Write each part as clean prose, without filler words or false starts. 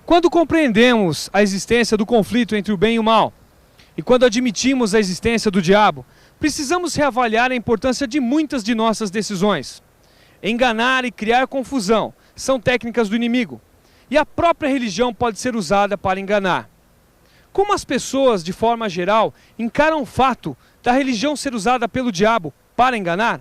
Quando compreendemos a existência do conflito entre o bem e o mal, e quando admitimos a existência do diabo, precisamos reavaliar a importância de muitas de nossas decisões. Enganar e criar confusão são técnicas do inimigo, e a própria religião pode ser usada para enganar. Como as pessoas, de forma geral, encaram o fato da religião ser usada pelo diabo para enganar?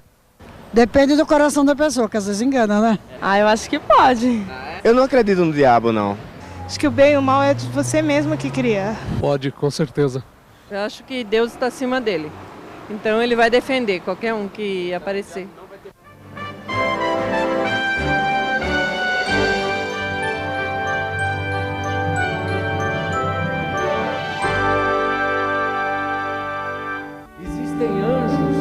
Depende do coração da pessoa, que às vezes engana, né? Eu acho que pode. Eu não acredito no diabo, não. Acho que o bem e o mal é de você mesmo que cria. Pode, com certeza. Eu acho que Deus está acima dele. Então ele vai defender qualquer um que aparecer. Existem anjos,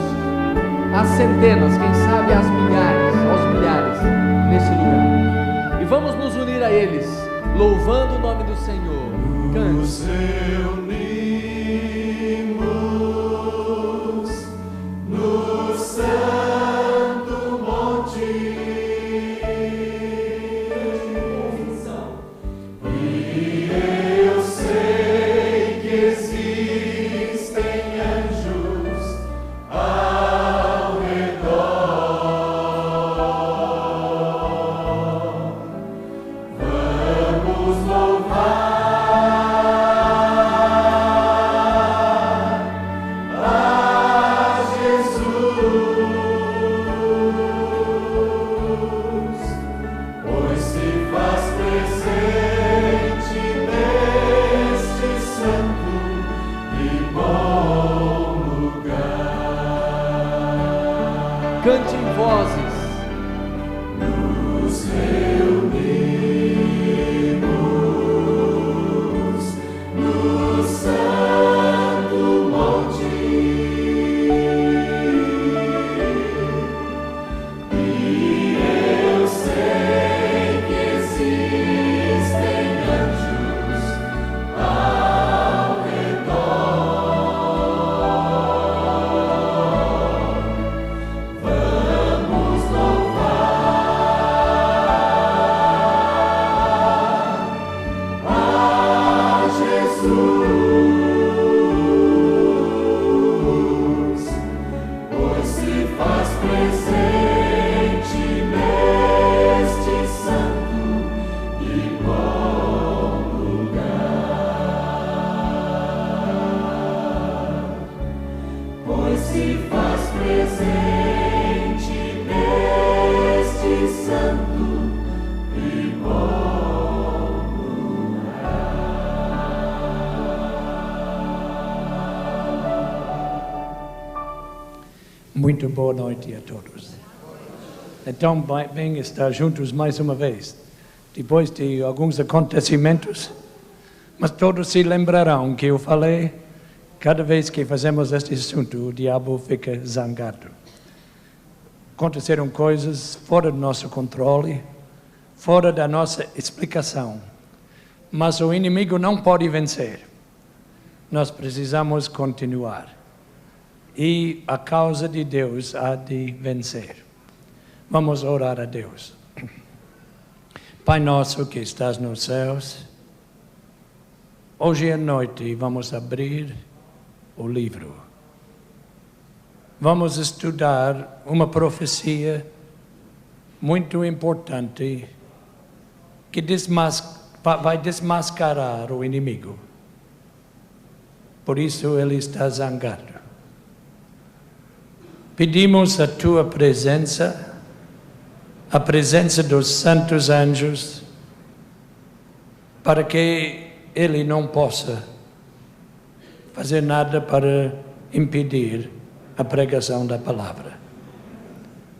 às centenas, quem sabe às milhares, aos milhares, nesse lugar. E vamos nos unir a eles, louvando o nome do Senhor. Cante. Nos reunimos no santo monte e eu sei que existem anjos ao redor. Vamos louvar Cante em vozes. Nos reunimos no santo monte e eu sei que existem anjos ao redor. Vamos louvar a Jesus, pois se faz presente neste santo e bom lugar. Pois se faz presente neste santo e bom Muito boa noite a todos. É tão bem estar juntos mais uma vez, depois de alguns acontecimentos, mas todos se lembrarão que eu falei, cada vez que fazemos este assunto, o diabo fica zangado. Aconteceram coisas fora do nosso controle, fora da nossa explicação, mas o inimigo não pode vencer. Nós precisamos continuar. E a causa de Deus há de vencer. Vamos orar a Deus. Pai nosso que estás nos céus, hoje à noite vamos abrir o livro. Vamos estudar uma profecia muito importante que vai desmascarar o inimigo. Por isso ele está zangado. Pedimos a tua presença, a presença dos santos anjos, para que ele não possa fazer nada para impedir a pregação da palavra.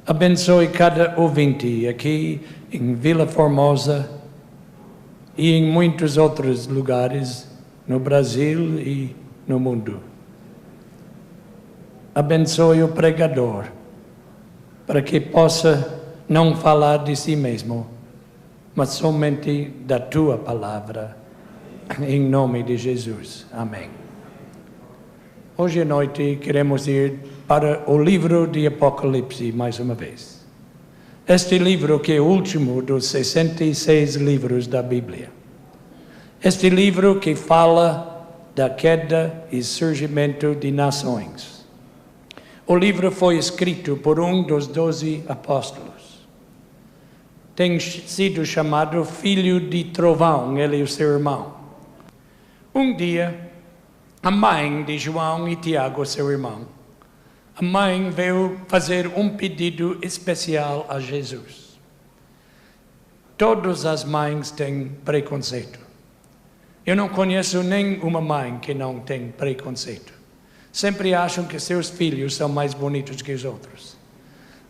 Abençoe cada ouvinte aqui em Vila Formosa e em muitos outros lugares no Brasil e no mundo. Abençoe o pregador para que possa não falar de si mesmo, mas somente da tua palavra, em nome de Jesus. Amém. Hoje à noite queremos ir para o livro de Apocalipse mais uma vez. Este livro que é o último dos 66 livros da Bíblia. Este livro que fala da queda e surgimento de nações. O livro foi escrito por um dos 12 apóstolos. Tem sido chamado Filho de Trovão, ele e o seu irmão. Um dia, a mãe de João e Tiago, seu irmão, a mãe veio fazer um pedido especial a Jesus. Todas as mães têm preconceito. Eu não conheço nenhuma mãe que não tem preconceito. Sempre acham que seus filhos são mais bonitos que os outros.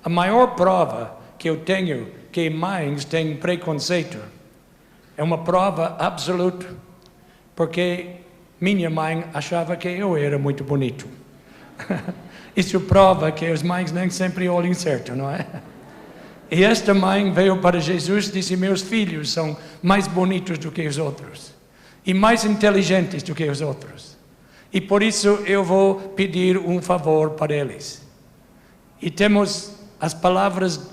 A maior prova que eu tenho que mães têm preconceito é uma prova absoluta, porque minha mãe achava que eu era muito bonito. Isso prova que as mães nem sempre olham certo, não é? E esta mãe veio para Jesus e disse: meus filhos são mais bonitos do que os outros e mais inteligentes do que os outros. E por isso eu vou pedir um favor para eles. E temos as palavras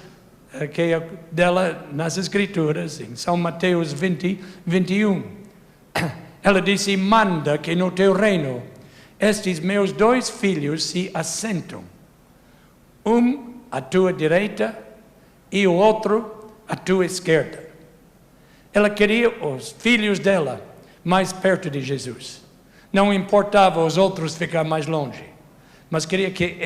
dela nas Escrituras, em São Mateus 20, 21. Ela disse: manda que no teu reino estes meus 2 filhos se assentam, um à tua direita e o outro à tua esquerda. Ela queria os filhos dela mais perto de Jesus. Não importava os outros ficar mais longe, mas queria que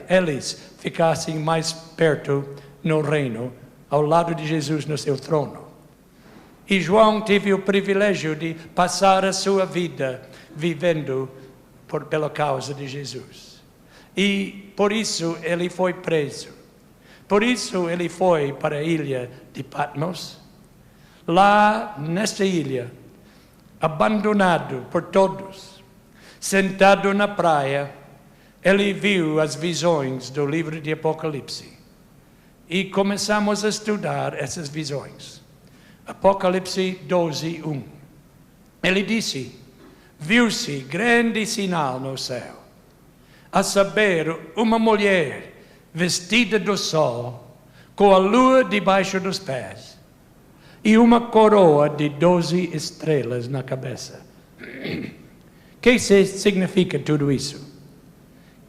eles ficassem mais perto no reino, ao lado de Jesus no seu trono. E João teve o privilégio de passar a sua vida vivendo pela causa de Jesus. E por isso ele foi preso. Por isso ele foi para a ilha de Patmos. Lá nesta ilha, abandonado por todos, sentado na praia, ele viu as visões do livro de Apocalipse. E começamos a estudar essas visões. Apocalipse 12, 1. Ele disse: viu-se grande sinal no céu, a saber, uma mulher vestida do sol, com a lua debaixo dos pés, e uma coroa de 12 estrelas na cabeça. O que significa tudo isso?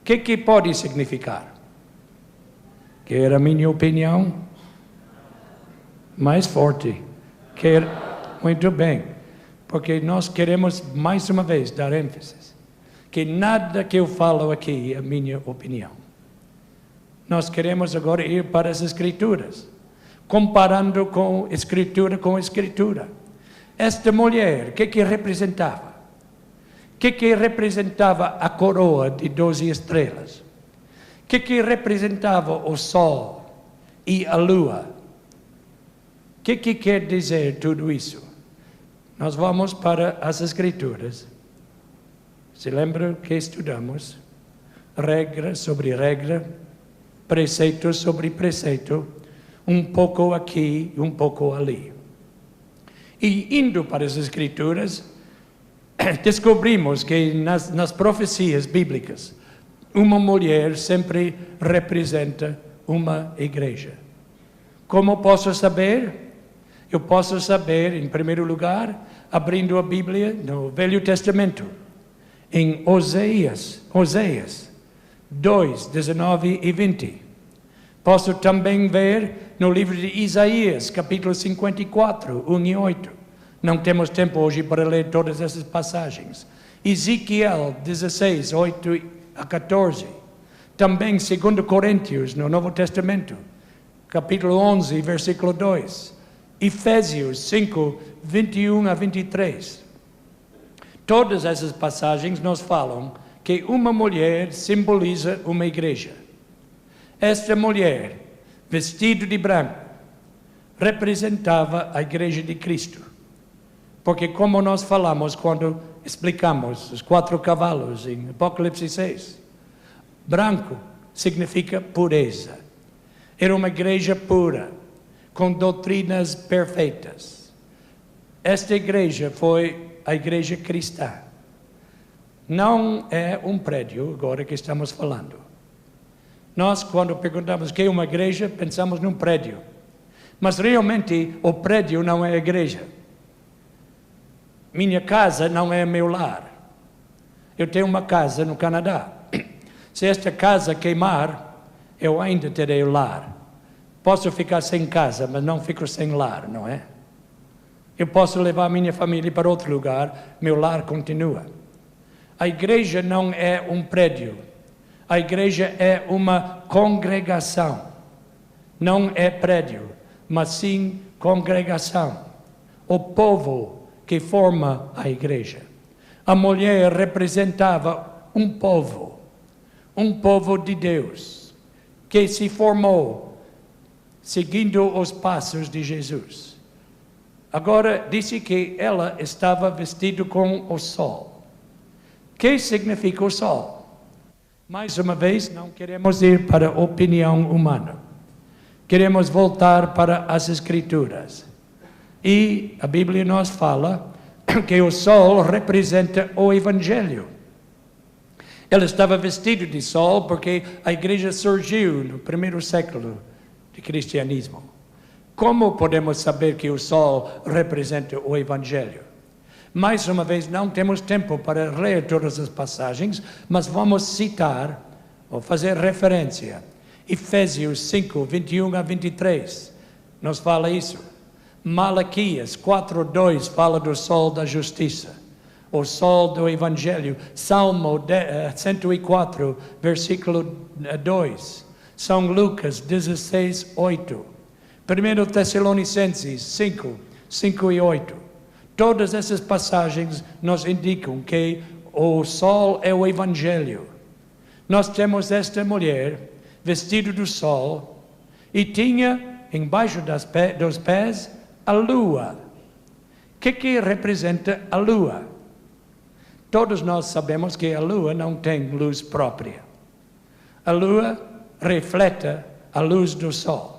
O que pode significar? Quer a minha opinião? Mais forte. Muito bem. Porque nós queremos, mais uma vez, dar ênfase que nada que eu falo aqui é a minha opinião. Nós queremos agora ir para as Escrituras, comparando com Escritura. Esta mulher, o que representava? O que representava a coroa de 12 estrelas? O que representava o sol e a lua? O que quer dizer tudo isso? Nós vamos para as Escrituras. Se lembra que estudamos? Regra sobre regra, preceito sobre preceito, um pouco aqui e um pouco ali. E indo para as Escrituras, descobrimos que nas profecias bíblicas, uma mulher sempre representa uma igreja. Como posso saber? Eu posso saber, em primeiro lugar, abrindo a Bíblia no Velho Testamento, em Oséias 2, 19 e 20. Posso também ver no livro de Isaías, capítulo 54, 1 e 8. Não temos tempo hoje para ler todas essas passagens. Ezequiel 16, 8 a 14. Também 2 Coríntios, no Novo Testamento, capítulo 11, versículo 2. Efésios 5, 21 a 23. Todas essas passagens nos falam que uma mulher simboliza uma igreja. Esta mulher vestido de branco, representava a igreja de Cristo. Porque como nós falamos quando explicamos os 4 cavalos em Apocalipse 6, branco significa pureza. Era uma igreja pura, com doutrinas perfeitas. Esta igreja foi a igreja cristã. Não é um prédio agora que estamos falando. Nós, quando perguntamos o que é uma igreja, pensamos num prédio. Mas realmente o prédio não é a igreja. Minha casa não é meu lar. Eu tenho uma casa no Canadá. Se esta casa queimar, eu ainda terei o lar. Posso ficar sem casa, mas não fico sem lar, não é? Eu posso levar a minha família para outro lugar, meu lar continua. A igreja não é um prédio. A igreja é uma congregação. Não é prédio, mas sim congregação. O povo que forma a igreja. A mulher representava um povo de Deus, que se formou seguindo os passos de Jesus. Agora, disse que ela estava vestida com o sol. O que significa o sol? Mais uma vez, não queremos ir para a opinião humana. Queremos voltar para as Escrituras. E a Bíblia nos fala que o sol representa o Evangelho. Ela estava vestida de sol porque a igreja surgiu no primeiro século de cristianismo. Como podemos saber que o sol representa o Evangelho? Mais uma vez, não temos tempo para ler todas as passagens, mas vamos citar ou fazer referência. Efésios 5, 21 a 23, nos fala isso. Malaquias 4, 2 fala do sol da justiça, o sol do Evangelho. Salmo 104, versículo 2. São Lucas 16, 8. 1 Tessalonicenses 5, 5 e 8. Todas essas passagens nos indicam que o sol é o Evangelho. Nós temos esta mulher vestida do sol e tinha embaixo dos pés a lua. O que representa a lua? Todos nós sabemos que a lua não tem luz própria. A lua reflete a luz do sol.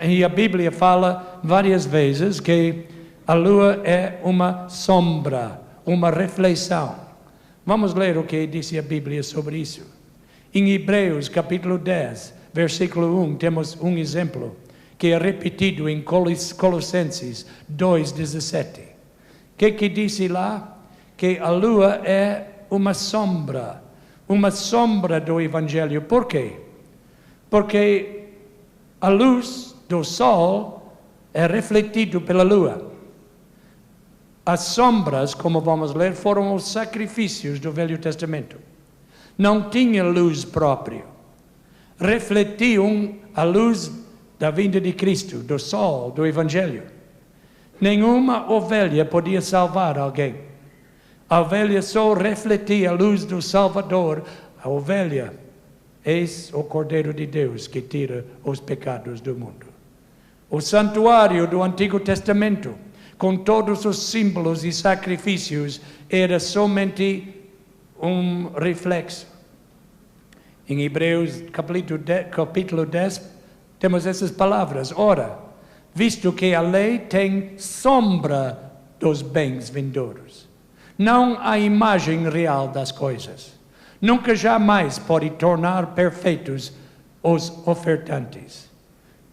E a Bíblia fala várias vezes que a lua é uma sombra, uma reflexão. Vamos ler o que disse a Bíblia sobre isso. Em Hebreus capítulo 10, versículo 1, temos um exemplo que é repetido em Colossenses 2:17. O que disse lá? Que a lua é uma sombra do Evangelho. Por quê? Porque a luz do sol é refletida pela lua. As sombras, como vamos ler, foram os sacrifícios do Velho Testamento. Não tinha luz própria. Refletiam a luz da vinda de Cristo, do sol, do Evangelho. Nenhuma ovelha podia salvar alguém. A ovelha só refletia a luz do Salvador. A ovelha, eis o Cordeiro de Deus que tira os pecados do mundo. O santuário do Antigo Testamento, com todos os símbolos e sacrifícios, era somente um reflexo. Em Hebreus capítulo 10, temos essas palavras. Ora, visto que a lei tem sombra dos bens vindouros, não a imagem real das coisas, nunca jamais pode tornar perfeitos os ofertantes,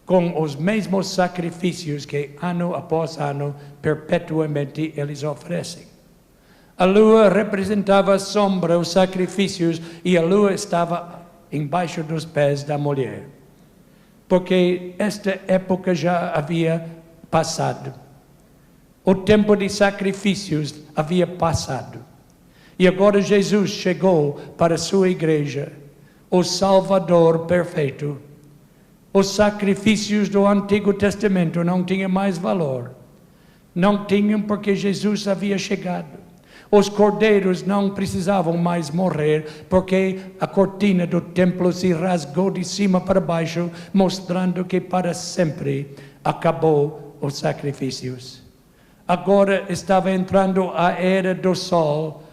com os mesmos sacrifícios que ano após ano perpetuamente eles oferecem. A lua representava a sombra, os sacrifícios, e a lua estava embaixo dos pés da mulher. Porque esta época já havia passado. O tempo de sacrifícios havia passado. E agora Jesus chegou para a sua igreja, o Salvador perfeito. Os sacrifícios do Antigo Testamento não tinham mais valor. Não tinham porque Jesus havia chegado. Os cordeiros não precisavam mais morrer, porque a cortina do templo se rasgou de cima para baixo, mostrando que para sempre acabou os sacrifícios. Agora estava entrando a era do sol,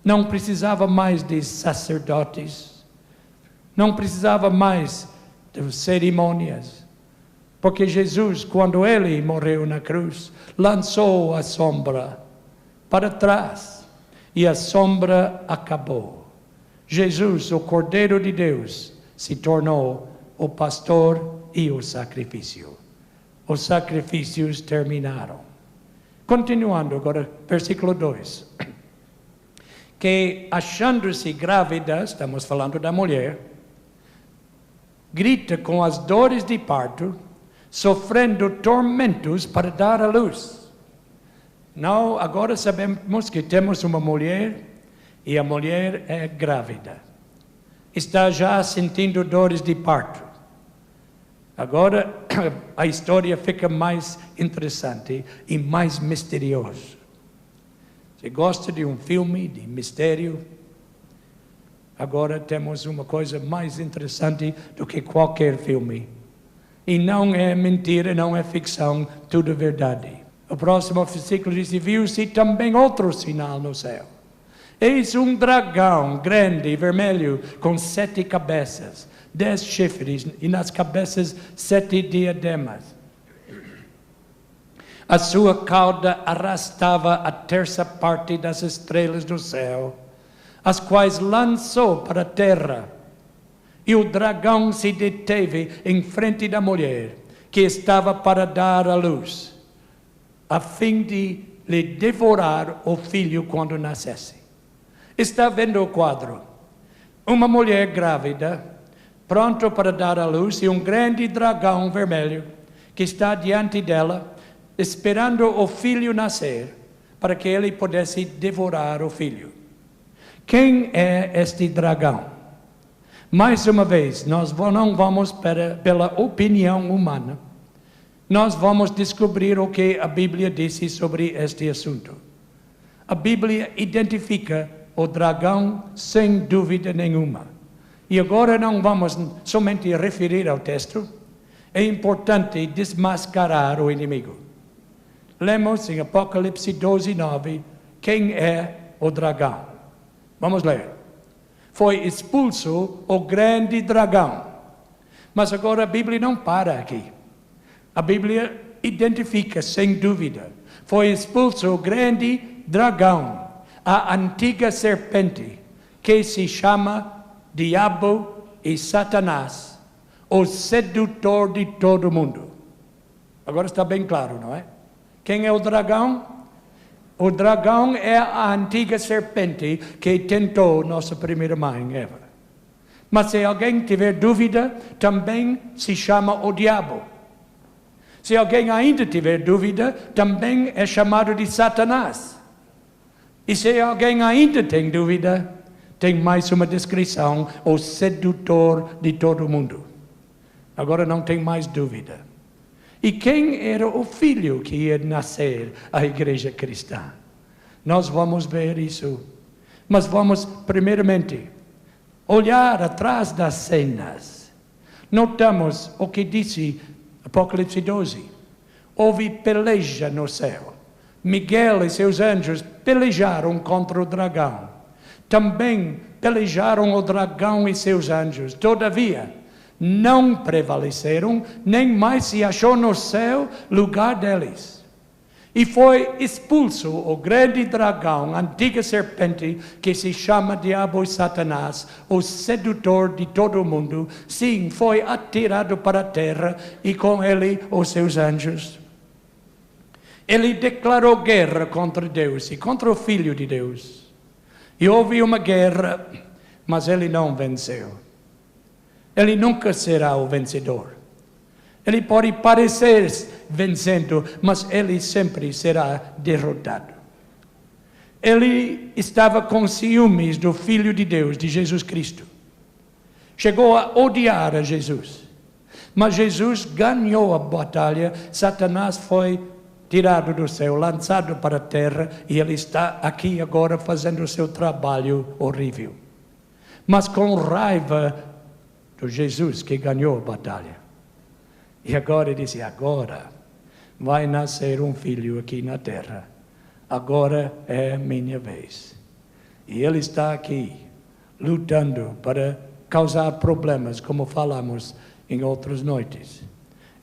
não precisava mais de sacerdotes, não precisava mais de cerimônias, porque Jesus, quando ele morreu na cruz, lançou a sombra para trás e a sombra acabou. Jesus, o Cordeiro de Deus, se tornou o pastor e o sacrifício. Os sacrifícios terminaram. Continuando agora, versículo 2. Que achando-se grávida, estamos falando da mulher, grita com as dores de parto, sofrendo tormentos para dar à luz. Não, agora sabemos que temos uma mulher e a mulher é grávida. Está já sentindo dores de parto. Agora a história fica mais interessante e mais misteriosa. Você gosta de um filme de mistério? Agora temos uma coisa mais interessante do que qualquer filme. E não é mentira, não é ficção, tudo é verdade. O próximo versículo diz: viu-se também outro sinal no céu. Eis um dragão grande e vermelho com 7 cabeças, 10 chifres e nas cabeças 7 diademas. A sua cauda arrastava a terça parte das estrelas do céu, as quais lançou para a terra. E o dragão se deteve em frente da mulher, que estava para dar à luz, a fim de lhe devorar o filho quando nascesse. Está vendo o quadro? Uma mulher grávida, pronto para dar à luz, e um grande dragão vermelho que está diante dela, esperando o filho nascer, para que ele pudesse devorar o filho. Quem é este dragão? Mais uma vez, nós não vamos pela opinião humana. Nós vamos descobrir o que a Bíblia disse sobre este assunto. A Bíblia identifica o dragão sem dúvida nenhuma. E agora não vamos somente referir ao texto. É importante desmascarar o inimigo. Lemos em Apocalipse 12:9 quem é o dragão. Vamos ler. Foi expulso o grande dragão. Mas agora a Bíblia não para aqui. A Bíblia identifica, sem dúvida, foi expulso o grande dragão, a antiga serpente, que se chama Diabo e Satanás, o sedutor de todo mundo. Agora está bem claro, não é? Quem é o dragão? O dragão é a antiga serpente que tentou nossa primeira mãe, Eva. Mas se alguém tiver dúvida, também se chama o diabo. Se alguém ainda tiver dúvida, também é chamado de Satanás. E se alguém ainda tem dúvida, tem mais uma descrição: o sedutor de todo mundo. Agora não tem mais dúvida. E quem era o filho que ia nascer à igreja cristã? Nós vamos ver isso. Mas vamos, primeiramente, olhar atrás das cenas. Notamos o que disse Apocalipse 12. Houve peleja no céu. Miguel e seus anjos pelejaram contra o dragão. Também pelejaram o dragão e seus anjos. Todavia, não prevaleceram, nem mais se achou no céu lugar deles. E foi expulso o grande dragão, a antiga serpente, que se chama Diabo e Satanás, o sedutor de todo o mundo. Sim, foi atirado para a terra e com ele os seus anjos. Ele declarou guerra contra Deus e contra o Filho de Deus. E houve uma guerra, mas ele não venceu. Ele nunca será o vencedor. Ele pode parecer vencendo, mas ele sempre será derrotado. Ele estava com ciúmes do Filho de Deus, de Jesus Cristo. Chegou a odiar a Jesus. Mas Jesus ganhou a batalha. Satanás foi tirado do céu, lançado para a terra, e ele está aqui agora fazendo o seu trabalho horrível. Mas com raiva do Jesus que ganhou a batalha. E agora ele disse, agora vai nascer um filho aqui na terra. Agora é minha vez. E ele está aqui, lutando para causar problemas, como falamos em outras noites.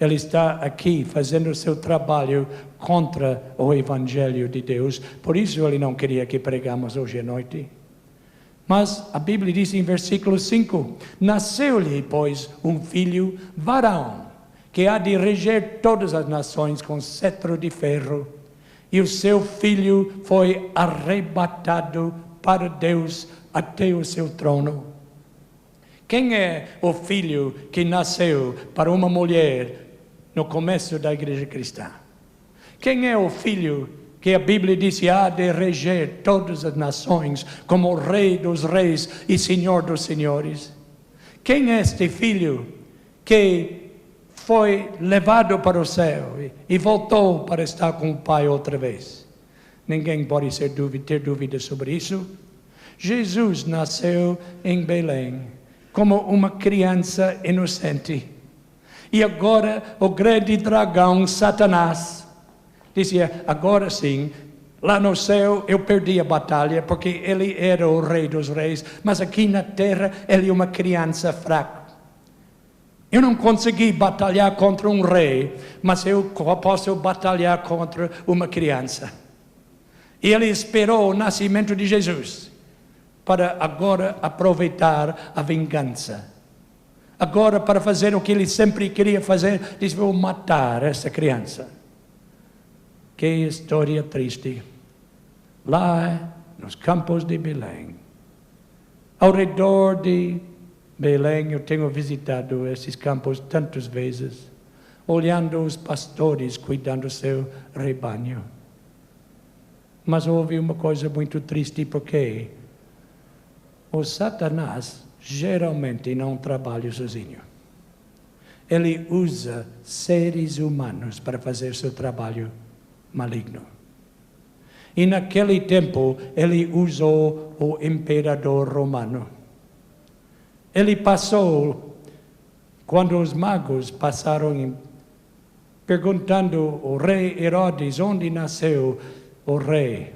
Ele está aqui fazendo o seu trabalho contra o Evangelho de Deus. Por isso ele não queria que pregamos hoje à noite. Mas a Bíblia diz em versículo 5, nasceu-lhe, pois, um filho varão, que há de reger todas as nações com cetro de ferro. E o seu filho foi arrebatado para Deus até o seu trono. Quem é o filho que nasceu para uma mulher no começo da igreja cristã? Quem é o filho que a Bíblia disse há de reger todas as nações como o rei dos reis e senhor dos senhores? Quem é este filho que foi levado para o céu e voltou para estar com o Pai outra vez? Ninguém pode ter dúvida sobre isso. Jesus nasceu em Belém como uma criança inocente. E agora o grande dragão Satanás dizia, agora sim, lá no céu eu perdi a batalha porque ele era o rei dos reis, mas aqui na terra ele é uma criança fraca. Eu não consegui batalhar contra um rei, mas eu posso batalhar contra uma criança. E ele esperou o nascimento de Jesus para agora aproveitar a vingança. Agora, para fazer o que ele sempre queria fazer, disse, vou matar essa criança. Que história triste. Lá nos campos de Belém, ao redor de Belém, eu tenho visitado esses campos tantas vezes, olhando os pastores cuidando do seu rebanho. Mas houve uma coisa muito triste, porque o Satanás geralmente não trabalha sozinho. Ele usa seres humanos para fazer seu trabalho maligno. E naquele tempo, ele usou o imperador romano. Ele passou, quando os magos passaram perguntando ao rei Herodes onde nasceu o rei.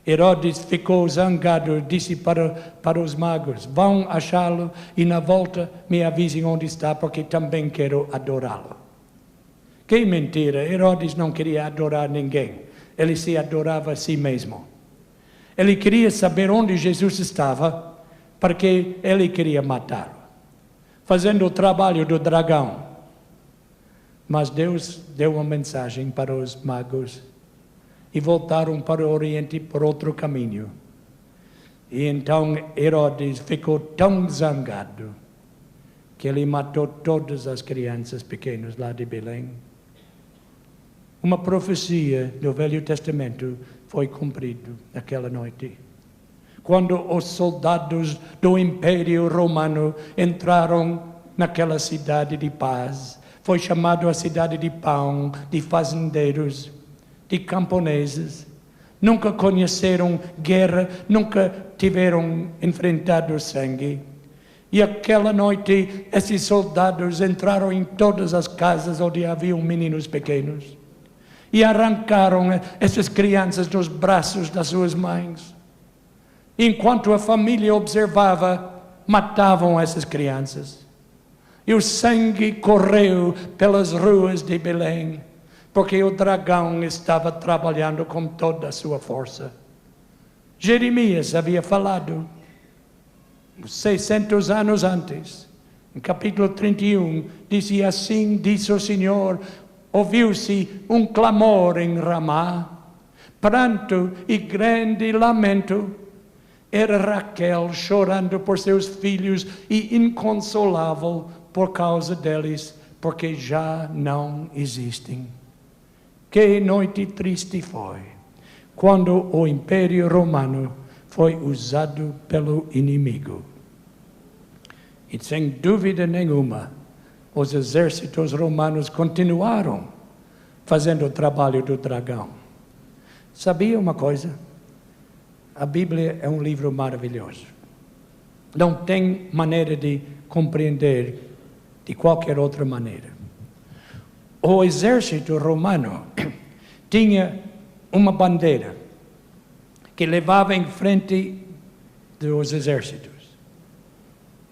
Herodes ficou zangado, disse para os magos, vão achá-lo e na volta me avisem onde está, porque também quero adorá-lo. Que mentira, Herodes não queria adorar ninguém, ele se adorava a si mesmo. Ele queria saber onde Jesus estava, porque ele queria matá-lo, fazendo o trabalho do dragão. Mas Deus deu uma mensagem para os magos, e voltaram para o Oriente por outro caminho. E então Herodes ficou tão zangado que ele matou todas as crianças pequenas lá de Belém. Uma profecia do Velho Testamento foi cumprida naquela noite. Quando os soldados do Império Romano entraram naquela cidade de paz, foi chamado a cidade de pão, de fazendeiros, de camponeses, nunca conheceram guerra, nunca tiveram enfrentado sangue. E aquela noite, esses soldados entraram em todas as casas onde haviam meninos pequenos e arrancaram essas crianças dos braços das suas mães. Enquanto a família observava, matavam essas crianças. E o sangue correu pelas ruas de Belém, porque o dragão estava trabalhando com toda a sua força. Jeremias havia falado 600 anos antes, no capítulo 31, disse assim, disse o Senhor, ouviu-se um clamor em Ramá, pranto e grande lamento. Era Raquel chorando por seus filhos e inconsolável por causa deles, porque já não existem. Que noite triste foi, quando o Império Romano foi usado pelo inimigo. E sem dúvida nenhuma, os exércitos romanos continuaram fazendo o trabalho do dragão. Sabia uma coisa? A Bíblia é um livro maravilhoso. Não tem maneira de compreender de qualquer outra maneira. O exército romano tinha uma bandeira que levava em frente dos exércitos.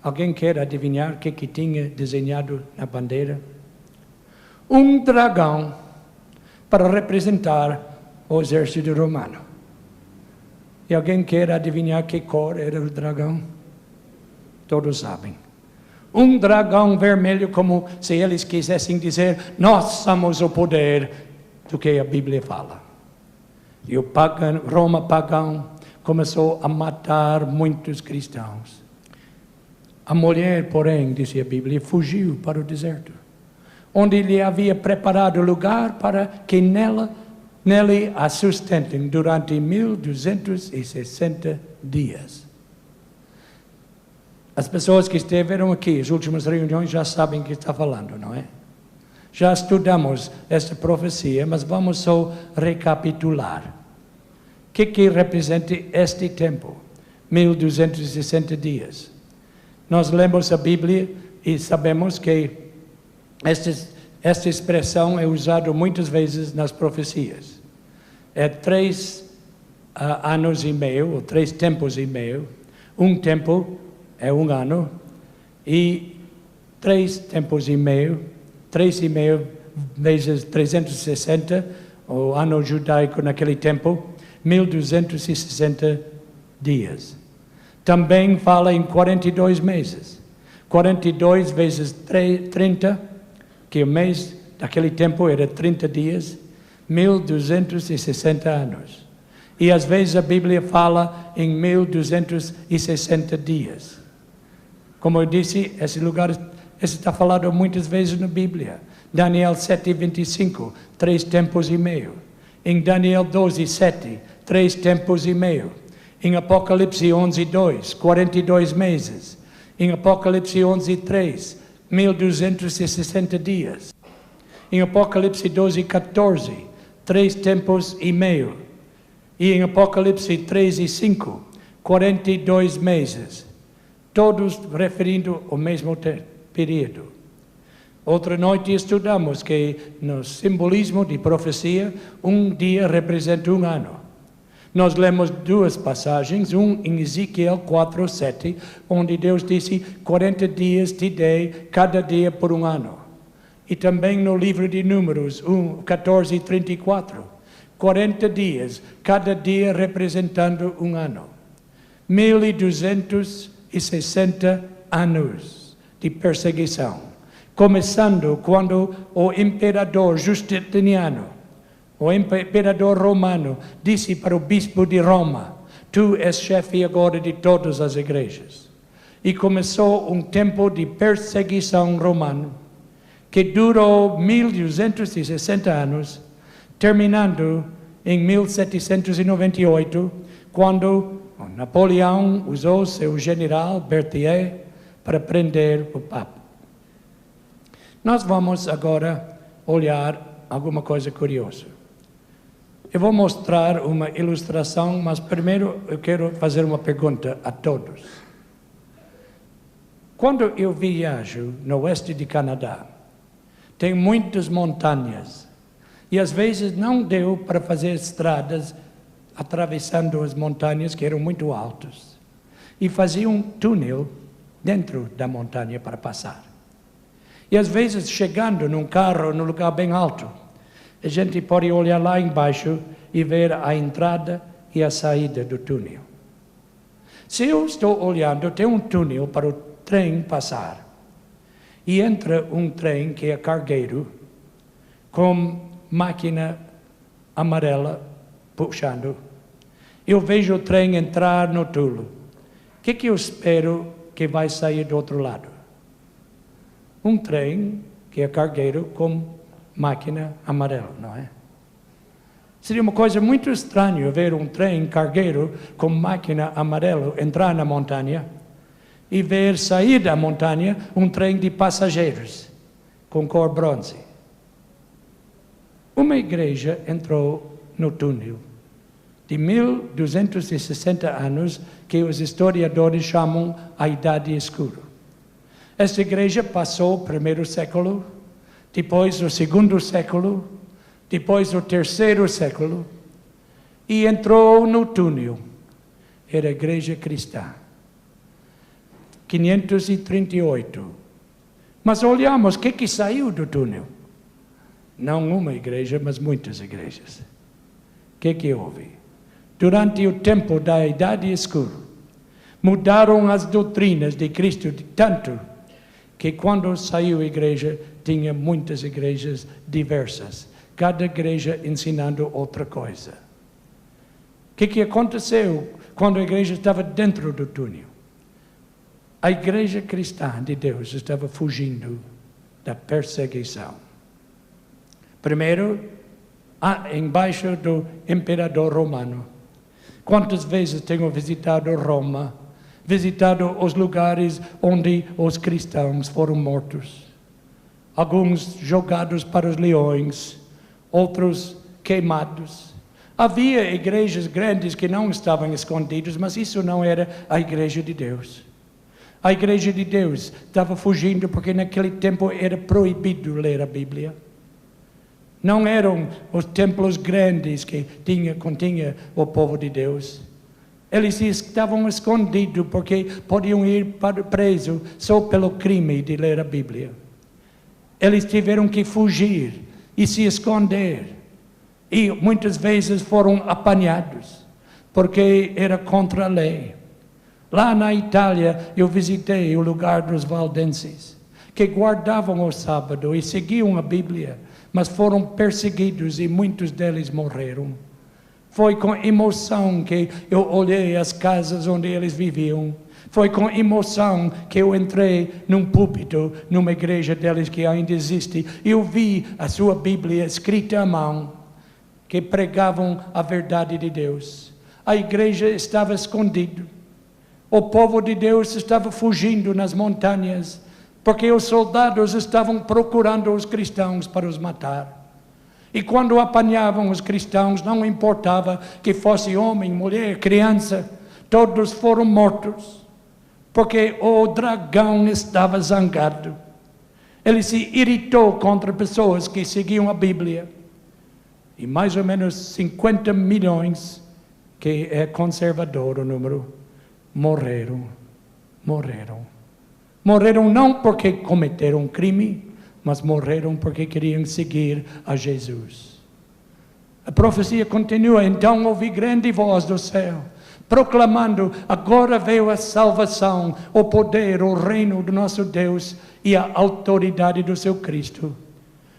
Alguém quer adivinhar o que tinha desenhado na bandeira? Um dragão para representar o exército romano. E alguém quer adivinhar que cor era o dragão? Todos sabem. Um dragão vermelho, como se eles quisessem dizer, nós somos o poder do que a Bíblia fala. E o Roma pagão começou a matar muitos cristãos. A mulher, porém, disse a Bíblia, fugiu para o deserto, onde lhe havia preparado lugar para que nele a sustentem durante 1260 dias. As pessoas que estiveram aqui, as últimas reuniões, já sabem o que está falando, não é? Já estudamos esta profecia, mas vamos só recapitular. O que representa este tempo? 1260 dias. Nós lemos a Bíblia e sabemos que esta expressão é usada muitas vezes nas profecias. É 3 anos e meio, ou 3 tempos e meio. Um tempo é um ano, e 3 tempos e meio, 3,5 vezes 360, o ano judaico naquele tempo, 1260 dias. Também fala em 42 meses. 42 vezes 30, que o mês daquele tempo era 30 dias, 1260 anos. E às vezes a Bíblia fala em 1260 dias. Como eu disse, esse está falado muitas vezes na Bíblia. Daniel 7:25, 3 tempos e meio. Em Daniel 12:7, 3 tempos e meio. Em Apocalipse 11:2, 42 meses. Em Apocalipse 11:3, 1260 dias. Em Apocalipse 12:14, 3 tempos e meio. E em Apocalipse 3:5, 42 meses. Todos referindo ao mesmo período. Outra noite estudamos que no simbolismo de profecia, um dia representa um ano. Nós lemos 2 passagens, em Ezequiel 4:7, onde Deus disse, 40 dias te dei, cada dia por um ano. E também no livro de Números, 14:34, 40 dias, cada dia representando um ano. 1260 anos de perseguição, começando quando o imperador Justiniano, o imperador romano, disse para o bispo de Roma, tu és chefe agora de todas as igrejas. E começou um tempo de perseguição romana, que durou 1260 anos, terminando em 1798, quando Napoleão usou seu general Berthier para prender o Papa. Nós vamos agora olhar alguma coisa curiosa. Eu vou mostrar uma ilustração, mas primeiro eu quero fazer uma pergunta a todos. Quando eu viajo no oeste de Canadá, tem muitas montanhas e às vezes não deu para fazer estradas atravessando as montanhas que eram muito altas e fazia um túnel dentro da montanha para passar. E às vezes chegando num carro num lugar bem alto, a gente pode olhar lá embaixo e ver a entrada e a saída do túnel. Se eu estou olhando, tem um túnel para o trem passar. E entra um trem que é cargueiro, com máquina amarela puxando. Eu vejo o trem entrar no túnel. O que eu espero que vai sair do outro lado? Um trem que é cargueiro com máquina amarela, não é? Seria uma coisa muito estranha ver um trem cargueiro com máquina amarela entrar na montanha e ver sair da montanha um trem de passageiros com cor bronze. Uma igreja entrou no túnel de 1260 anos, que os historiadores chamam a Idade Escura. Esta igreja passou o primeiro século, depois o segundo século, depois o terceiro século, e entrou no túnel. Era a igreja cristã. 538. Mas olhamos o que saiu do túnel. Não uma igreja, mas muitas igrejas. O que houve? Durante o tempo da Idade Escura, mudaram as doutrinas de Cristo tanto que quando saiu a igreja, tinha muitas igrejas diversas, cada igreja ensinando outra coisa. O que aconteceu quando a igreja estava dentro do túnel? A igreja cristã de Deus estava fugindo da perseguição. Primeiro, embaixo do imperador romano. Quantas vezes tenho visitado Roma, visitado os lugares onde os cristãos foram mortos. Alguns jogados para os leões, outros queimados. Havia igrejas grandes que não estavam escondidas, mas isso não era a igreja de Deus. A igreja de Deus estava fugindo porque naquele tempo era proibido ler a Bíblia. Não eram os templos grandes que continha o povo de Deus. Eles estavam escondidos porque podiam ir preso só pelo crime de ler a Bíblia. Eles tiveram que fugir e se esconder. E muitas vezes foram apanhados, porque era contra a lei. Lá na Itália, eu visitei o lugar dos valdenses, que guardavam o sábado e seguiam a Bíblia, mas foram perseguidos e muitos deles morreram. Foi com emoção que eu olhei as casas onde eles viviam. Foi com emoção que eu entrei num púlpito, numa igreja deles que ainda existe, e eu vi a sua Bíblia escrita à mão, que pregavam a verdade de Deus. A igreja estava escondida. O povo de Deus estava fugindo nas montanhas, porque os soldados estavam procurando os cristãos para os matar. E quando apanhavam os cristãos, não importava que fosse homem, mulher, criança, todos foram mortos, porque o dragão estava zangado. Ele se irritou contra pessoas que seguiam a Bíblia. E mais ou menos 50 milhões, que é conservador o número, morreram. Morreram não porque cometeram crime, mas morreram porque queriam seguir a Jesus. A profecia continua, então ouvi grande voz do céu, proclamando, agora veio a salvação, o poder, o reino do nosso Deus e a autoridade do seu Cristo.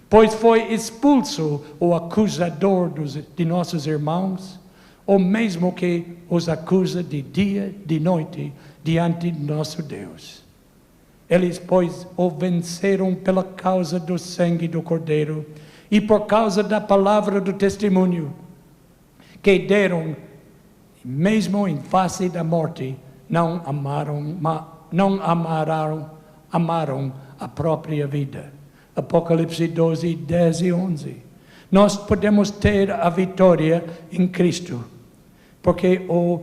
Pois foi expulso o acusador de nossos irmãos, o mesmo que os acusa de dia, de noite, diante de nosso Deus. Eles, pois, o venceram pela causa do sangue do Cordeiro e por causa da palavra do testemunho que deram, mesmo em face da morte, amaram a própria vida. Apocalipse 12, 10 e 11. Nós podemos ter a vitória em Cristo, porque o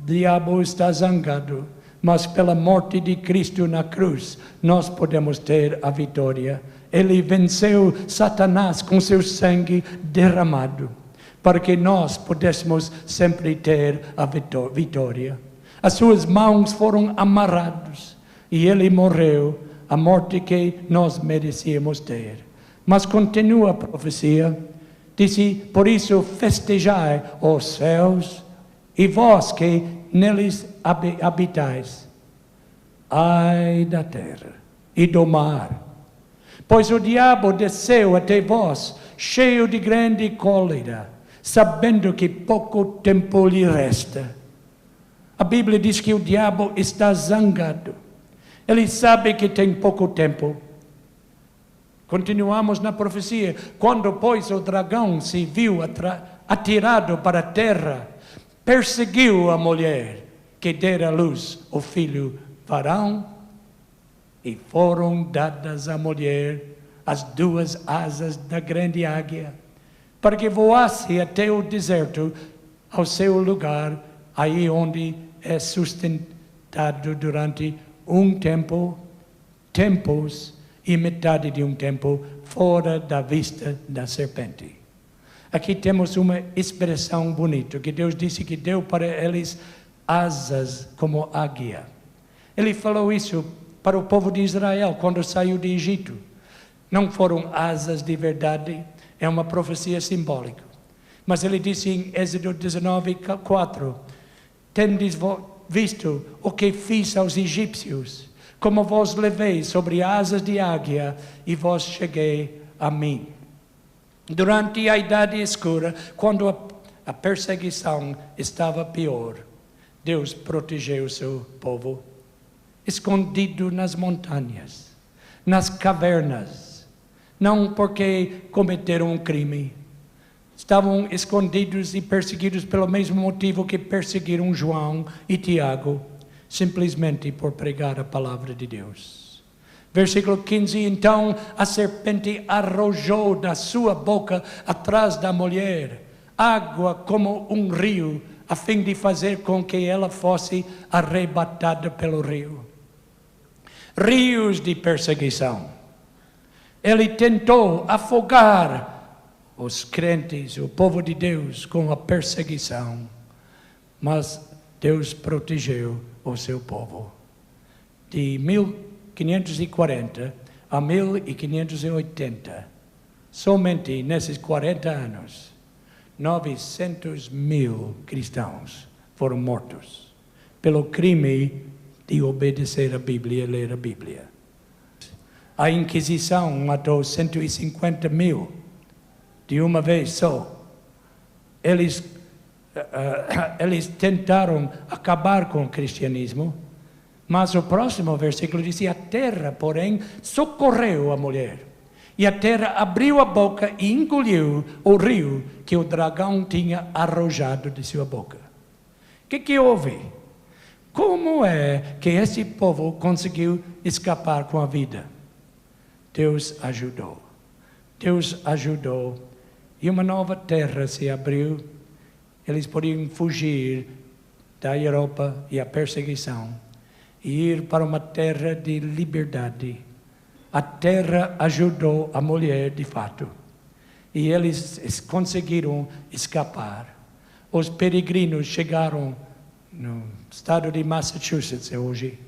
diabo está zangado, mas pela morte de Cristo na cruz, nós podemos ter a vitória. Ele venceu Satanás com seu sangue derramado, para que nós pudéssemos sempre ter a vitória. As suas mãos foram amarradas, e ele morreu, a morte que nós merecíamos ter. Mas continua a profecia, disse, por isso festejai os céus, e vós que neles habitais. Ai da terra e do mar, pois o diabo desceu até vós, cheio de grande cólera, sabendo que pouco tempo lhe resta. A Bíblia diz que o diabo está zangado. Ele sabe que tem pouco tempo. Continuamos na profecia. Quando, pois, o dragão se viu atirado para a terra, perseguiu a mulher que dera à luz o filho varão, e foram dadas à mulher as duas asas da grande águia, para que voasse até o deserto, ao seu lugar, aí onde é sustentado durante um tempo, tempos e metade de um tempo, fora da vista da serpente. Aqui temos uma expressão bonita, que Deus disse que deu para eles asas como águia. Ele falou isso para o povo de Israel quando saiu de Egito. Não foram asas de verdade, é uma profecia simbólica. Mas ele disse em Êxodo 19:4, tendes visto o que fiz aos egípcios, como vos levei sobre asas de águia e vos cheguei a mim. Durante a Idade Escura, quando a perseguição estava pior, Deus protegeu o seu povo, escondido nas montanhas, nas cavernas, não porque cometeram um crime. Estavam escondidos e perseguidos pelo mesmo motivo que perseguiram João e Tiago, simplesmente por pregar a palavra de Deus. Versículo 15, então a serpente arrojou da sua boca atrás da mulher água como um rio, a fim de fazer com que ela fosse arrebatada pelo rio. Rios de perseguição. Ele tentou afogar os crentes, o povo de Deus, com a perseguição, mas Deus protegeu o seu povo. De 1540 a 1580, somente nesses 40 anos, 900 mil cristãos foram mortos pelo crime de obedecer a Bíblia e ler a Bíblia. A Inquisição matou 150 mil de uma vez só. Eles tentaram acabar com o cristianismo, mas o próximo versículo diz: a terra, porém, socorreu a mulher. E a terra abriu a boca e engoliu o rio que o dragão tinha arrojado de sua boca. O que houve? Como é que esse povo conseguiu escapar com a vida? Deus ajudou. Deus ajudou. E uma nova terra se abriu. Eles podiam fugir da Europa e a perseguição e ir para uma terra de liberdade. A terra ajudou a mulher de fato. E eles conseguiram escapar. Os peregrinos chegaram no estado de Massachusetts hoje.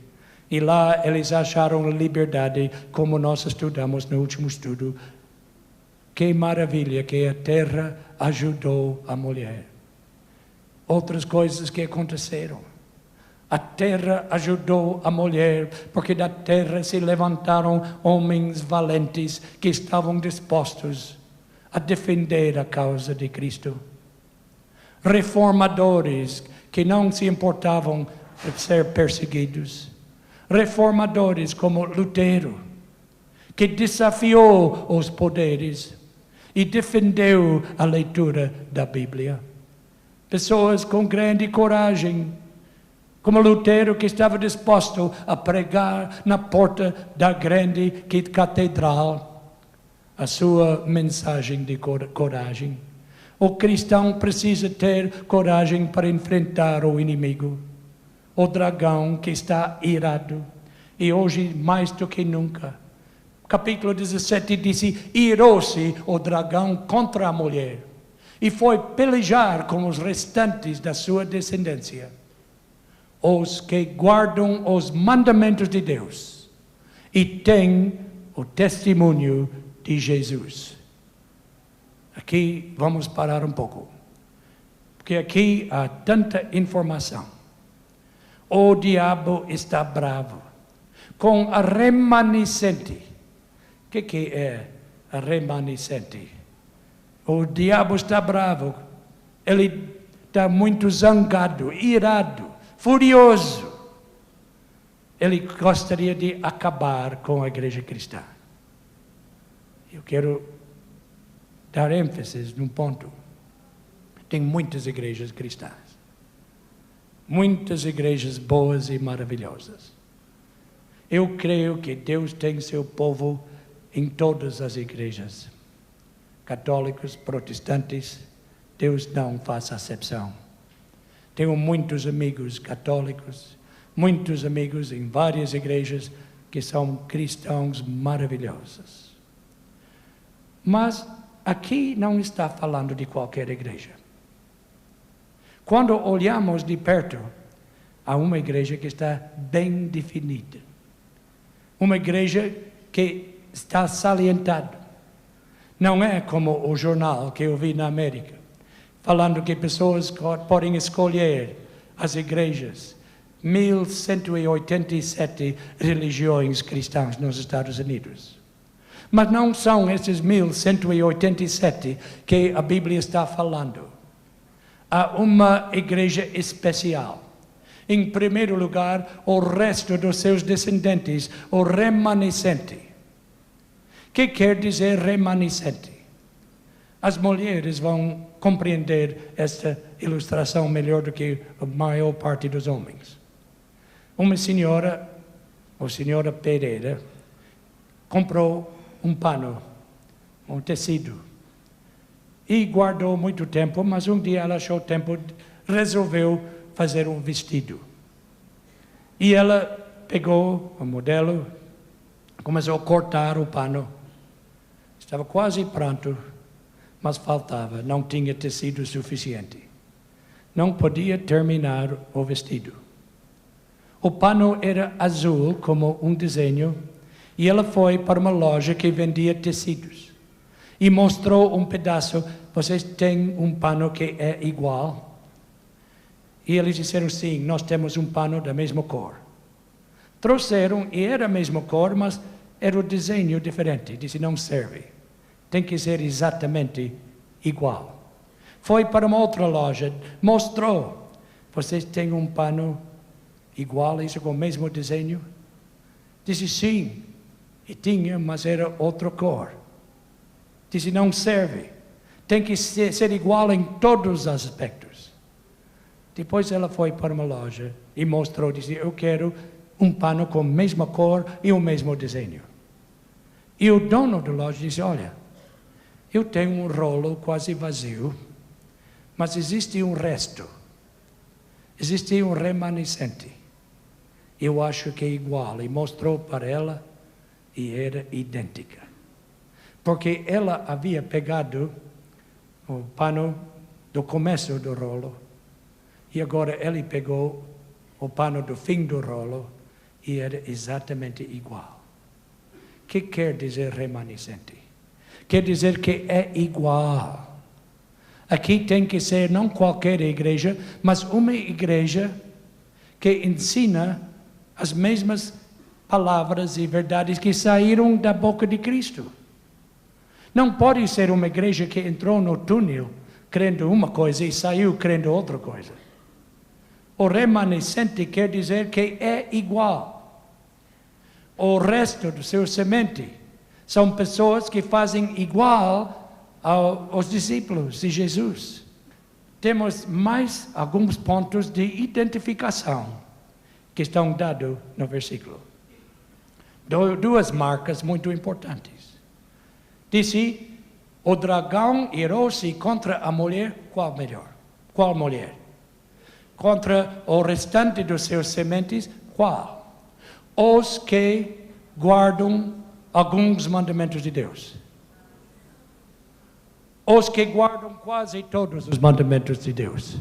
E lá eles acharam liberdade, como nós estudamos no último estudo. Que maravilha que a terra ajudou a mulher. Outras coisas que aconteceram. A terra ajudou a mulher, porque da terra se levantaram homens valentes que estavam dispostos a defender a causa de Cristo. Reformadores que não se importavam de ser perseguidos. Reformadores como Lutero, que desafiou os poderes e defendeu a leitura da Bíblia. Pessoas com grande coragem, como Lutero, que estava disposto a pregar na porta da grande catedral a sua mensagem de coragem. O cristão precisa ter coragem para enfrentar o inimigo, o dragão que está irado. E hoje, mais do que nunca, capítulo 17 disse: irou-se o dragão contra a mulher e foi pelejar com os restantes da sua descendência, os que guardam os mandamentos de Deus e têm o testemunho de Jesus. Aqui vamos parar um pouco, porque aqui há tanta informação. O diabo está bravo com a remanescente. O que é a remanescente? O diabo está bravo, ele está muito zangado, irado, furioso. Ele gostaria de acabar com a igreja cristã. Eu quero dar ênfase num ponto. Tem muitas igrejas cristãs. Muitas igrejas boas e maravilhosas. Eu creio que Deus tem seu povo em todas as igrejas. católicos, protestantes, Deus não faz acepção. Tenho muitos amigos católicos, muitos amigos em várias igrejas que são cristãos maravilhosos. Mas aqui não está falando de qualquer igreja. Quando olhamos de perto, há uma igreja que está bem definida. Uma igreja que está salientada. Não é como o jornal que eu vi na América, falando que pessoas podem escolher as igrejas. 1.187 religiões cristãs nos Estados Unidos. Mas não são esses 1.187 que a Bíblia está falando. Há uma igreja especial. Em primeiro lugar, o resto dos seus descendentes, o remanescente. O que quer dizer remanescente? As mulheres vão compreender esta ilustração melhor do que a maior parte dos homens. Uma senhora, a senhora Pereira, comprou um pano, um tecido, e guardou muito tempo, mas um dia ela achou tempo, resolveu fazer um vestido. E ela pegou o modelo, começou a cortar o pano. Estava quase pronto, mas faltava, não tinha tecido suficiente. Não podia terminar o vestido. O pano era azul, como um desenho, e ela foi para uma loja que vendia tecidos. E mostrou um pedaço. Vocês têm um pano que é igual? E eles disseram sim, nós temos um pano da mesma cor. Trouxeram e era a mesma cor, mas era o desenho diferente. Disse, não serve. Tem que ser exatamente igual. Foi para uma outra loja, mostrou. Vocês têm um pano igual, isso com o mesmo desenho? Disse sim. E tinha, mas era outra cor. Disse, não serve. Tem que ser igual em todos os aspectos. Depois ela foi para uma loja e mostrou, disse, eu quero um pano com a mesma cor e o mesmo desenho. E o dono da loja disse, olha, eu tenho um rolo quase vazio, mas existe um resto. Existe um remanescente. Eu acho que é igual. E mostrou para ela e era idêntica. Porque ela havia pegado o pano do começo do rolo e agora ele pegou o pano do fim do rolo e era exatamente igual. O que quer dizer remanescente? Quer dizer que é igual. Aqui tem que ser não qualquer igreja, mas uma igreja que ensina as mesmas palavras e verdades que saíram da boca de Cristo. Não pode ser uma igreja que entrou no túnel crendo uma coisa e saiu crendo outra coisa. O remanescente quer dizer que é igual. O resto do seu semente são pessoas que fazem igual aos discípulos de Jesus. Temos mais alguns pontos de identificação que estão dados no versículo. Duas marcas muito importantes. Disse, o dragão irou-se contra a mulher, qual melhor? Qual mulher? Contra o restante dos seus sementes, qual? Os que guardam alguns mandamentos de Deus. Os que guardam quase todos os mandamentos de Deus.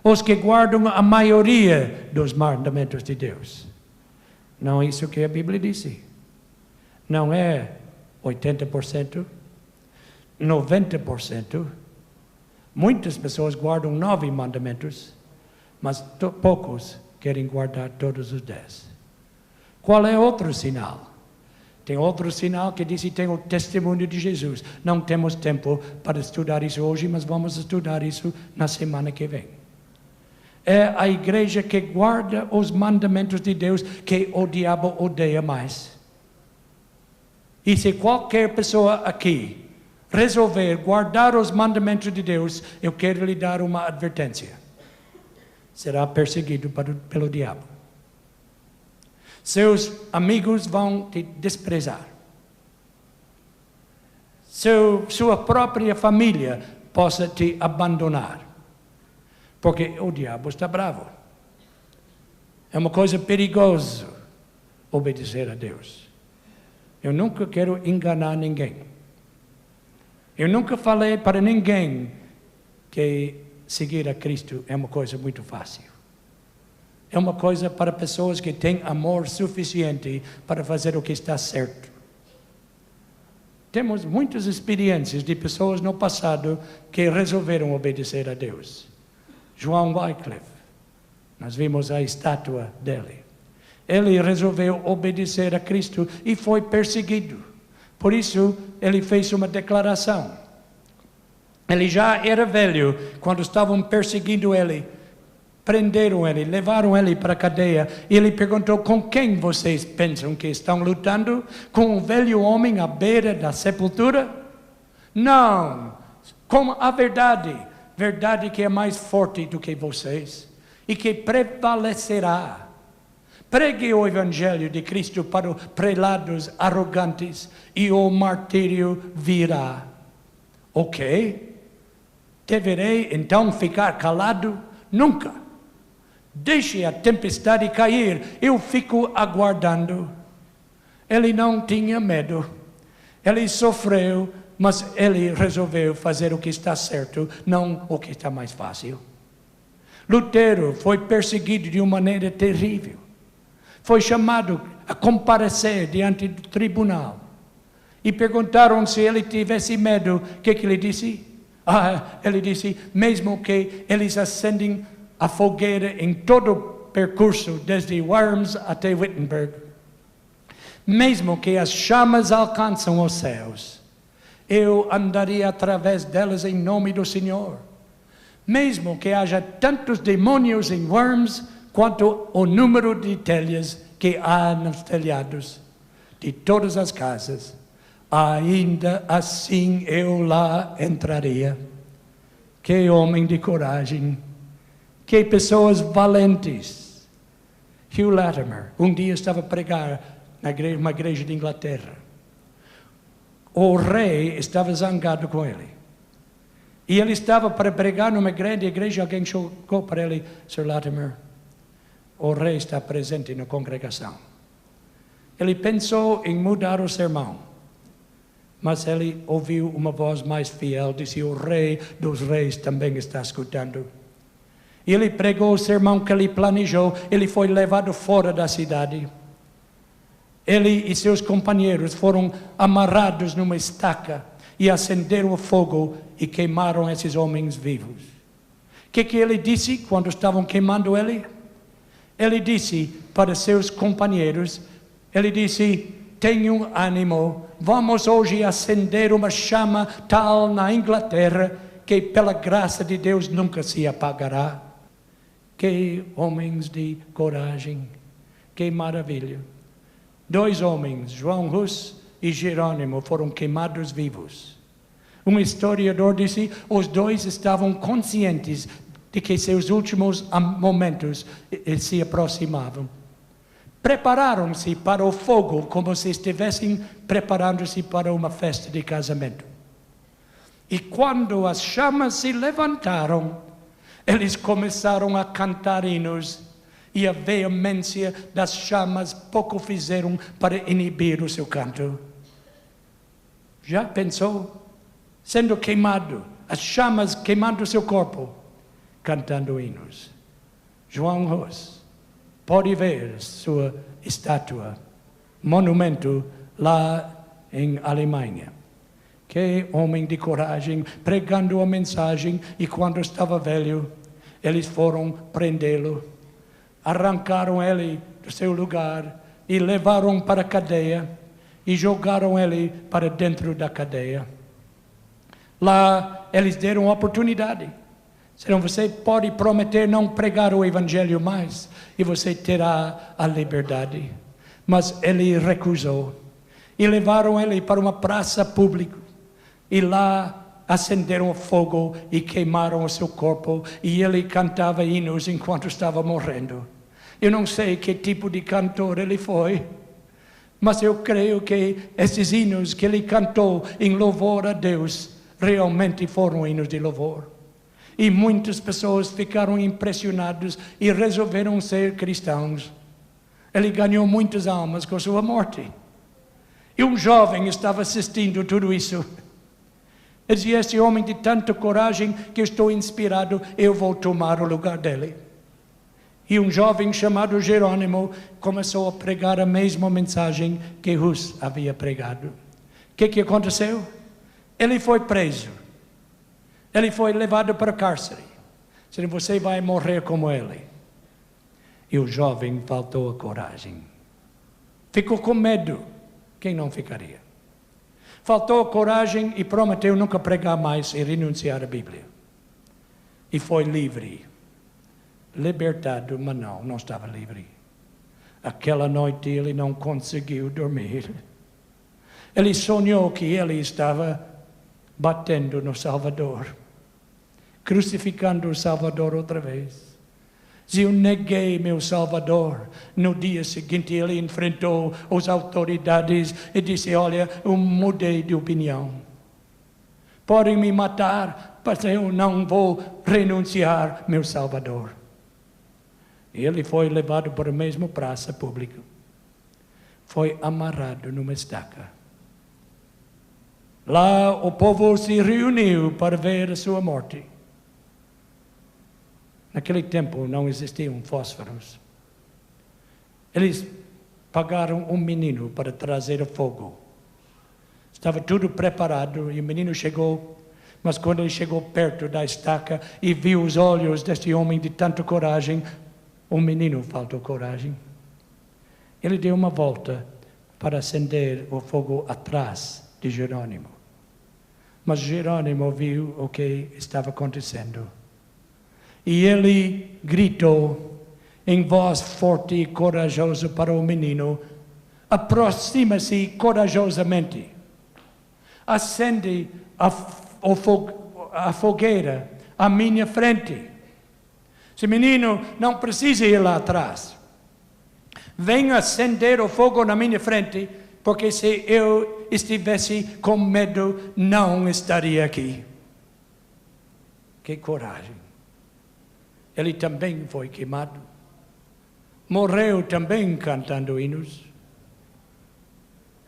Os que guardam a maioria dos mandamentos de Deus. Não é isso que a Bíblia disse. Não é 80%, 90%. Muitas pessoas guardam 9 mandamentos, mas poucos querem guardar todos os 10. Qual é outro sinal? Tem outro sinal que diz que tem o testemunho de Jesus. Não temos tempo para estudar isso hoje, mas vamos estudar isso na semana que vem. É a igreja que guarda os mandamentos de Deus que o diabo odeia mais. E se qualquer pessoa aqui resolver guardar os mandamentos de Deus, eu quero lhe dar uma advertência. Será perseguido pelo diabo. Seus amigos vão te desprezar. sua própria família possa te abandonar. Porque o diabo está bravo. É uma coisa perigosa obedecer a Deus. Eu nunca quero enganar ninguém. Eu nunca falei para ninguém que seguir a Cristo é uma coisa muito fácil. É uma coisa para pessoas que têm amor suficiente para fazer o que está certo. Temos muitas experiências de pessoas no passado que resolveram obedecer a Deus. João Wycliffe, nós vimos a estátua dele. Ele resolveu obedecer a Cristo e foi perseguido. Por isso, ele fez uma declaração. Ele já era velho quando estavam perseguindo ele. Prenderam ele, levaram ele para a cadeia. E ele perguntou: com quem vocês pensam que estão lutando? Com um velho homem à beira da sepultura? Não, com a verdade. Verdade que é mais forte do que vocês e que prevalecerá. Pregue o Evangelho de Cristo para os prelados arrogantes e o martírio virá. Ok? Deverei então ficar calado? Nunca. Deixe a tempestade cair, eu fico aguardando. Ele não tinha medo. Ele sofreu, mas ele resolveu fazer o que está certo, não o que está mais fácil. Lutero foi perseguido de uma maneira terrível. Foi chamado a comparecer diante do tribunal. E perguntaram se ele tivesse medo. O que ele disse? Ele disse, mesmo que eles acendem a fogueira em todo o percurso, desde Worms até Wittenberg, mesmo que as chamas alcançam os céus, eu andaria através delas em nome do Senhor. Mesmo que haja tantos demônios em Worms, quanto o número de telhas que há nos telhados de todas as casas, ainda assim eu lá entraria. Que homem de coragem! Que pessoas valentes! Hugh Latimer, um dia estava a pregar numa igreja de Inglaterra. O rei estava zangado com ele. E ele estava para pregar numa grande igreja. Alguém chegou para ele: Sr. Latimer, o rei está presente na congregação. Ele pensou em mudar o sermão, mas ele ouviu uma voz mais fiel. Disse: o rei dos reis também está escutando. E ele pregou o sermão que ele planejou. Ele foi levado fora da cidade. Ele e seus companheiros foram amarrados numa estaca e acenderam o fogo e queimaram esses homens vivos. O que ele disse quando estavam queimando ele? Ele disse para seus companheiros, ele disse: tenham ânimo, vamos hoje acender uma chama tal na Inglaterra que pela graça de Deus nunca se apagará. Que homens de coragem, que maravilha. 2 homens, João Hus e Jerônimo, foram queimados vivos. Um historiador disse: os 2 estavam conscientes de que seus últimos momentos se aproximavam. Prepararam-se para o fogo como se estivessem preparando-se para uma festa de casamento. E quando as chamas se levantaram, eles começaram a cantar hinos, e a veemência das chamas pouco fizeram para inibir o seu canto. Já pensou? Sendo queimado, as chamas queimando o seu corpo, cantando hinos. João Hus pode ver sua estátua, monumento lá em Alemanha. Que homem de coragem, pregando a mensagem, e quando estava velho, eles foram prendê-lo, arrancaram ele do seu lugar e levaram para a cadeia e jogaram ele para dentro da cadeia. Lá eles deram oportunidade. Senão você pode prometer não pregar o evangelho mais e você terá a liberdade. Mas ele recusou. E levaram ele para uma praça pública. E lá acenderam o fogo e queimaram o seu corpo. E ele cantava hinos enquanto estava morrendo. Eu não sei que tipo de cantor ele foi. Mas eu creio que esses hinos que ele cantou em louvor a Deus realmente foram hinos de louvor. E muitas pessoas ficaram impressionadas e resolveram ser cristãos. Ele ganhou muitas almas com sua morte. E um jovem estava assistindo tudo isso. Ele dizia: esse homem de tanta coragem que eu estou inspirado, eu vou tomar o lugar dele. E um jovem chamado Jerônimo começou a pregar a mesma mensagem que Hus havia pregado. O que aconteceu? Ele foi preso. Ele foi levado para o cárcere. Disse: você vai morrer como ele. E o jovem faltou a coragem. Ficou com medo. Quem não ficaria? Faltou a coragem e prometeu nunca pregar mais e renunciar à Bíblia. E foi livre. Libertado, mas não estava livre. Aquela noite ele não conseguiu dormir. Ele sonhou que ele estava batendo no Salvador, crucificando o Salvador outra vez. Se eu neguei meu Salvador, no dia seguinte ele enfrentou as autoridades e disse: olha, eu mudei de opinião. Podem me matar, mas eu não vou renunciar meu Salvador. Ele foi levado para a mesma praça pública. Foi amarrado numa estaca. Lá o povo se reuniu para ver a sua morte. Naquele tempo não existiam fósforos. Eles pagaram um menino para trazer o fogo. Estava tudo preparado e o menino chegou. Mas quando ele chegou perto da estaca e viu os olhos deste homem de tanta coragem, o menino faltou coragem. Ele deu uma volta para acender o fogo atrás de Jerônimo. Mas Jerônimo viu o que estava acontecendo. E ele gritou em voz forte e corajosa para o menino: aproxima-se corajosamente. Acende a fogueira à minha frente. Esse menino não precisa ir lá atrás. Venha acender o fogo na minha frente, porque se eu estivesse com medo, não estaria aqui. Que coragem. Ele também foi queimado. Morreu também cantando hinos.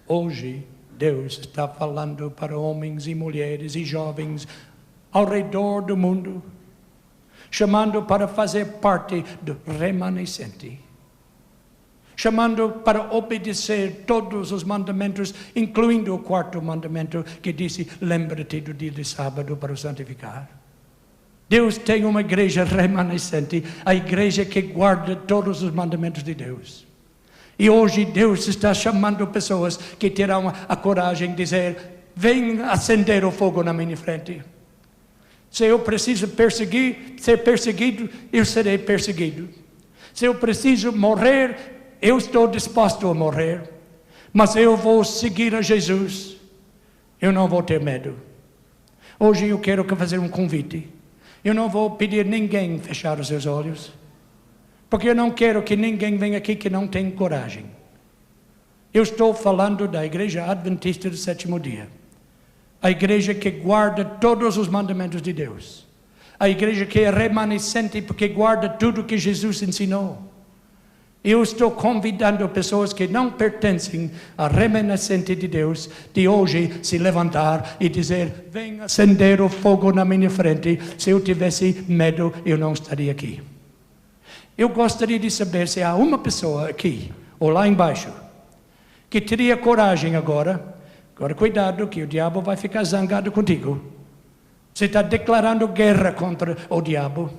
Hoje, Deus está falando para homens e mulheres e jovens ao redor do mundo, chamando para fazer parte do remanescente, chamando para obedecer todos os mandamentos, incluindo o quarto mandamento que disse: lembra-te do dia de sábado para o santificar. Deus tem uma igreja remanescente, a igreja que guarda todos os mandamentos de Deus. E hoje Deus está chamando pessoas que terão a coragem de dizer: vem acender o fogo na minha frente. Se eu preciso ser perseguido, eu serei perseguido. Se eu preciso morrer, eu estou disposto a morrer. Mas eu vou seguir a Jesus. Eu não vou ter medo. Hoje eu quero fazer um convite. Eu não vou pedir ninguém fechar os seus olhos, porque eu não quero que ninguém venha aqui que não tem coragem. Eu estou falando da igreja adventista do sétimo dia. A igreja que guarda todos os mandamentos de Deus. A igreja que é remanescente porque guarda tudo que Jesus ensinou. Eu estou convidando pessoas que não pertencem à remanescente de Deus, de hoje se levantar e dizer: vem acender o fogo na minha frente. Se eu tivesse medo, eu não estaria aqui. Eu gostaria de saber se há uma pessoa aqui, ou lá embaixo, que teria coragem agora. Agora cuidado que o diabo vai ficar zangado contigo. Você está declarando guerra contra o diabo.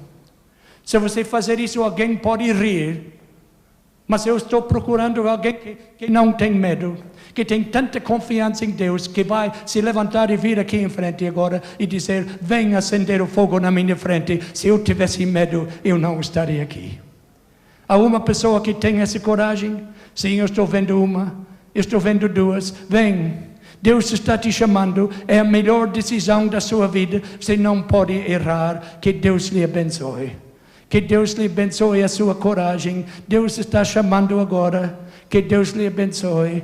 Se você fazer isso, alguém pode rir. Mas eu estou procurando alguém que não tem medo, que tem tanta confiança em Deus, que vai se levantar e vir aqui em frente agora e dizer: vem acender o fogo na minha frente. Se eu tivesse medo, eu não estaria aqui. Há uma pessoa que tem essa coragem? Sim, eu estou vendo uma, eu estou vendo duas. Vem. Deus está te chamando, é a melhor decisão da sua vida, você não pode errar. Que Deus lhe abençoe. Que Deus lhe abençoe a sua coragem. Deus está chamando agora. Que Deus lhe abençoe.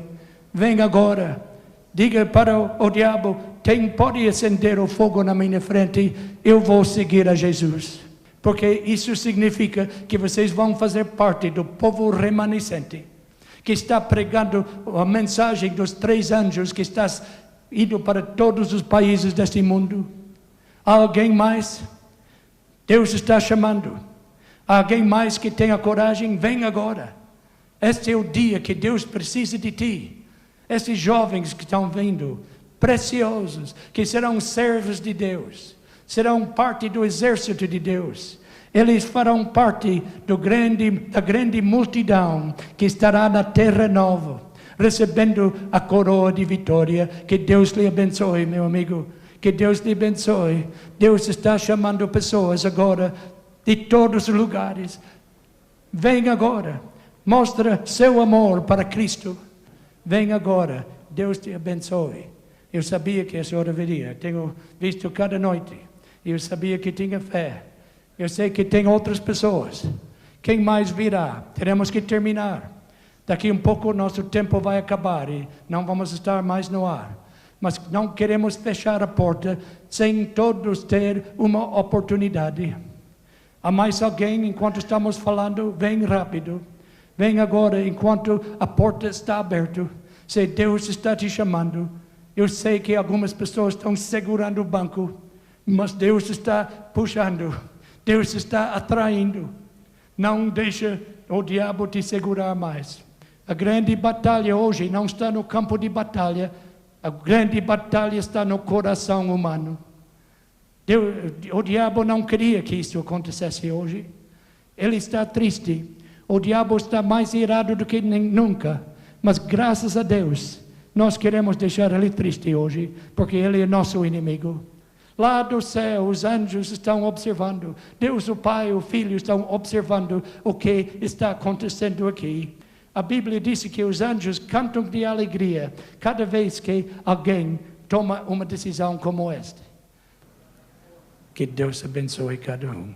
Vem agora. Diga para o diabo, pode acender o fogo na minha frente, eu vou seguir a Jesus. Porque isso significa que vocês vão fazer parte do povo remanescente, que está pregando a mensagem dos 3 anjos, que está indo para todos os países deste mundo. Alguém mais? Deus está chamando. Alguém mais que tenha coragem? Vem agora. Este é o dia que Deus precisa de ti. Esses jovens que estão vindo, preciosos, que serão servos de Deus, serão parte do exército de Deus. Eles farão parte da grande multidão que estará na terra nova, recebendo a coroa de vitória. Que Deus lhe abençoe, meu amigo. Que Deus lhe abençoe. Deus está chamando pessoas agora de todos os lugares. Vem agora. Mostra seu amor para Cristo. Vem agora. Deus te abençoe. Eu sabia que a senhora viria. Tenho visto cada noite. Eu sabia que tinha fé. Eu sei que tem outras pessoas. Quem mais virá? Teremos que terminar. Daqui um pouco nosso tempo vai acabar e não vamos estar mais no ar. Mas não queremos fechar a porta sem todos ter uma oportunidade. Há mais alguém enquanto estamos falando? Vem rápido. Vem agora enquanto a porta está aberta. Se Deus está te chamando. Eu sei que algumas pessoas estão segurando o banco, mas Deus está puxando. Deus está atraindo. Não deixa o diabo te segurar mais. A grande batalha hoje não está no campo de batalha. A grande batalha está no coração humano. O diabo não queria que isso acontecesse hoje. Ele está triste. O diabo está mais irado do que nunca. Mas graças a Deus, nós queremos deixar ele triste hoje, porque ele é nosso inimigo. Lá do céu, os anjos estão observando. Deus, o Pai e o Filho estão observando o que está acontecendo aqui. A Bíblia diz que os anjos cantam de alegria cada vez que alguém toma uma decisão como esta. Que Deus abençoe cada um.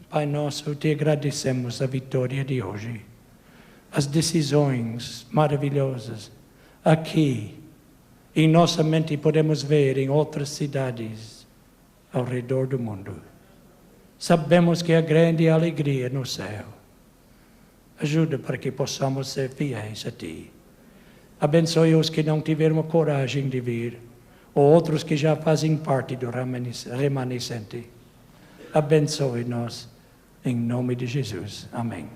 Pai nosso, te agradecemos a vitória de hoje. As decisões maravilhosas. Aqui, em nossa mente, podemos ver em outras cidades ao redor do mundo. Sabemos que há grande alegria no céu. Ajuda para que possamos ser fiéis a Ti. Abençoe os que não tiveram a coragem de vir, ou outros que já fazem parte do remanescente. Abençoe-nos, em nome de Jesus. Amém.